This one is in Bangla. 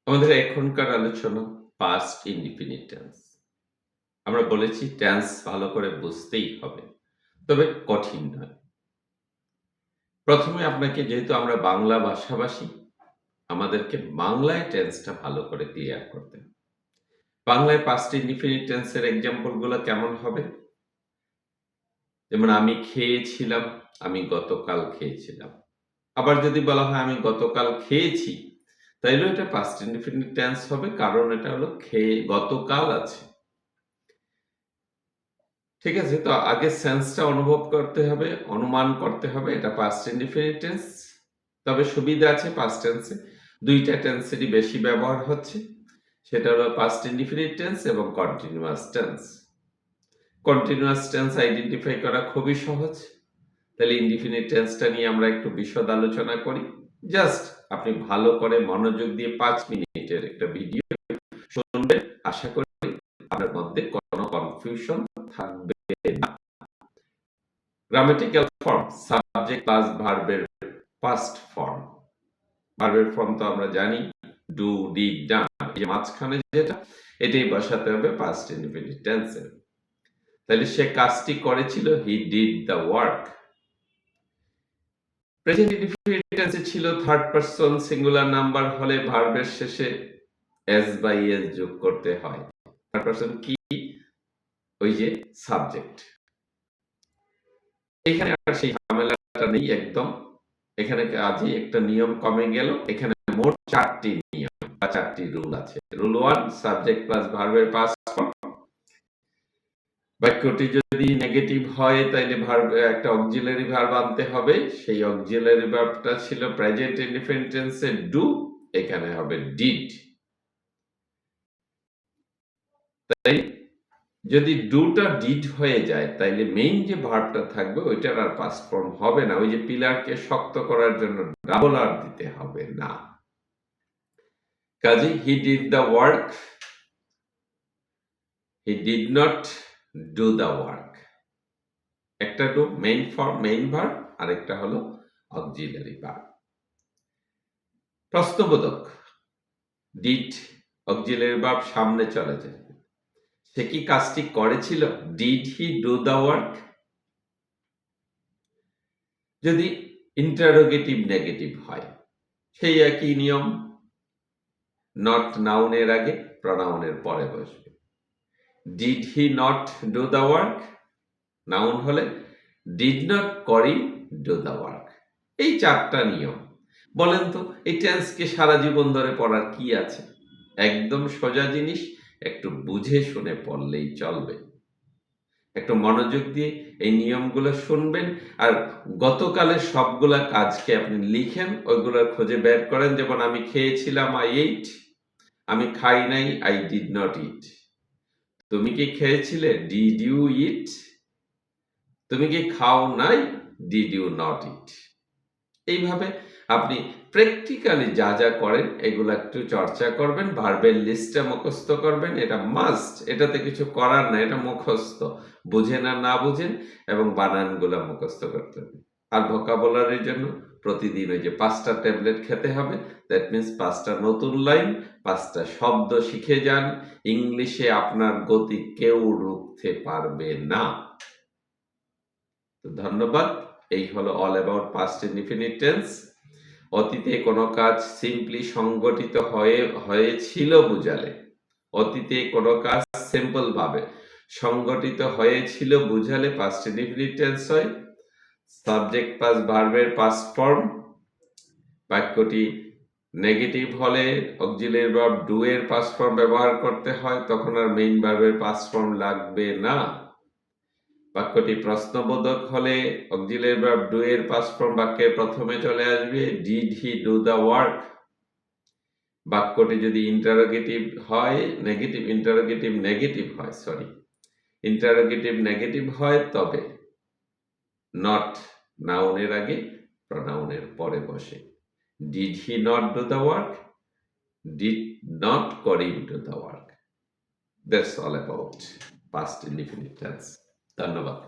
আমাদের এখনকার আলোচনা পাস্ট ইনডিফিনিট টেন্স। আমরা বলেছি টেন্স ভালো করে বুঝতেই হবে, তবে কঠিন নয়। প্রথমে আপনাকে, যেহেতু আমরা বাংলা ভাষাভাষী, আমাদেরকে বাংলায় টেন্সটা ভালো করে ক্লিয়ার করতে হবে। বাংলায় পাস্ট ইনডিফিনিট টেন্সের এক্সাম্পলগুলো কেমন হবে? যেমন আমি খেয়েছিলাম, আমি গতকাল খেয়েছিলাম। আবার যদি বলা হয় আমি গতকাল খেয়েছি, তাইলেও এটা পাস্ট ইনডিফিনিট টেন্স হবে, কারণ এটা হলো গতকাল আছে। ঠিক আছে, তো আগে সেন্সটা অনুভব করতে হবে, অনুমান করতে হবে এটা পাস্ট ইনডিফিনিট টেন্স। তবে সুবিধা আছে পাস্ট টেন্সে, দুইটা টেন্সেরই বেশি ব্যবহার হচ্ছে। সেটা হলো পাস্ট ইনডিফিনিট টেন্স এবং continuous tense. Continuous tense identify করা খুবই সহজ। তাহলে ইনডিফিনিট টেন্সটা নিয়ে আমরা একটু বিশদ আলোচনা করি। জাস্ট আপনি ভালো করে মনোযোগ দিয়ে 5 মিনিটের একটা ভিডিও শুনবেন, আশা করি আপনার মধ্যে কোনো কনফিউশন থাকবে না। গ্রামাটিক্যাল ফর্ম, সাবজেক্ট প্লাস ভার্বের পাস্ট ফর্ম। ভার্বের ফর্ম তো আমরা জানি, ডু, ডিড, ডান। এই যে মাঝখানে যেটা, এটাই বসাতে হবে পাস্ট ইনডিফিনিট টেন্সে। তাহলে সে কাজটি করেছিল, he did the work. Present indefinite টেন্সে ছিল থার্ড পারসন সিঙ্গুলার নাম্বার হলে ভার্বের শেষে এস বাই এস যোগ করতে হয়। থার্ড পারসন কি? ওই যে সাবজেক্ট। এখানে আর সেই ঝামেলাটা নেই একদম। এখানে আজই একটা নিয়ম কমে গেল। এখানে মোট 4টি নিয়ম বা 4টি রুল আছে। রুল 1, সাবজেক্ট প্লাস ভার্বের পাস্ট ফর্ম। বাক্যটি যদি নেগেটিভ হয় তাহলে ভার্ব, একটা অক্সিলারি ভার্ব আনতে হবে। সেই অক্সিলারি ভার্বটা ছিল প্রেজেন্ট ইনডিফিনিট টেন্সে ডু, এখানে হবে ডিড। তাই যদি ডুটা ডিড হয়ে যায়, তাইলে মেইন যে ভার্বটা থাকবে ওইটার আর পাস্ট ফর্ম হবে না। ওই যে পিলারকে শক্ত করার জন্য ডাবল আর দিতে হবে না। কাজে he did the work, he did not do the work. একটা do main form, main verb, আর একটা হলো অক্সিলারি ভার্ব। প্রশ্নবোধক, ডিড অক্সিলারি ভার্ব সামনে চলে যায়। সে কি কাজটি করেছিল? Did he do the work? যদি ইন্টারোগেটিভ নেগেটিভ হয়, সেই একই নিয়ম, নট নাউনের আগে প্রনাউনের পরে বসবে। Did he not do the work noun হলে, did not Karim do the work. এই 4টা নিয়ম। বলেন তো, এই টেন্সকে সারা জীবন ধরে পড়ার কি আছে? একদম সোজা জিনিস, একটু বুঝে শুনে পড়লেই চলবে। একটু মনোযোগ দিয়ে এই নিয়মগুলো শুনবেন, আর গতকালের সবগুলা কাজকে আপনি লিখেন, ওইগুলো খুঁজে বের করেন। যেমন আমি খেয়েছিলাম, আই এইট। আমি খাই নাই, আই ডিড নট ইট। তুমি কি খেয়েছিলে? ডিড ইউ ইট? তুমি কি খাও নাই? ডিড ইউ নট ইট? এইভাবে আপনি প্র্যাকটিক্যালি যা যা করেন এগুলো একটু চর্চা করবেন। ভার্বের লিস্টটা মুখস্থ করবেন, এটা মাস্ট, এটাতে কিছু করার না, এটা মুখস্থ। বুঝেন আর না বুঝেন, এবং বানানগুলো মুখস্থ করতে হবে। আর ভোকাবুলারির জন্য প্রতিদিন ওই যে 5টা ট্যাবলেট খেতে হবে। দ্যাট মিন্স 5টা নতুন লাইন, 5টা শব্দ শিখে যান। ইংলিশে আপনার গতি কেউ রুখতে পারবে না। ধন্যবাদ। এই হলো all about past indefinite tense. অতীতে কোনো কাজ সিম্পলি সংগঠিত হয়েছিল বুঝালে, অতীতে কোনো কাজ সিম্পল ভাবে সংগঠিত হয়েছিল বুঝালে পাস্ট ইনডিফিনিট টেন্স হয়। সাবজেক্ট প্লাস ভার্বের পাস্ট ফর্ম। বাক্যটি নেগেটিভ হলে অক্সিলারি ভার্ব ডু এর পাস্ট ফর্ম ব্যবহার করতে হয়, তখন আর মেইন ভার্বের পাস্ট ফর্ম লাগবে না। বাক্যটি প্রশ্নবোধক হলে অক্সিলারি ভার্ব ডু এর পাস্ট ফর্ম বাক্যের প্রথমে চলে আসবে, did he do the work. বাক্যটি যদি ইন্টারোগেটিভ নেগেটিভ হয়, তবে নট নাউনের আগে প্রনাউনের পরে বসে। Did he not do the work? Did not Karim do the work? That's all about past indefinite tense. ধন্যবাদ।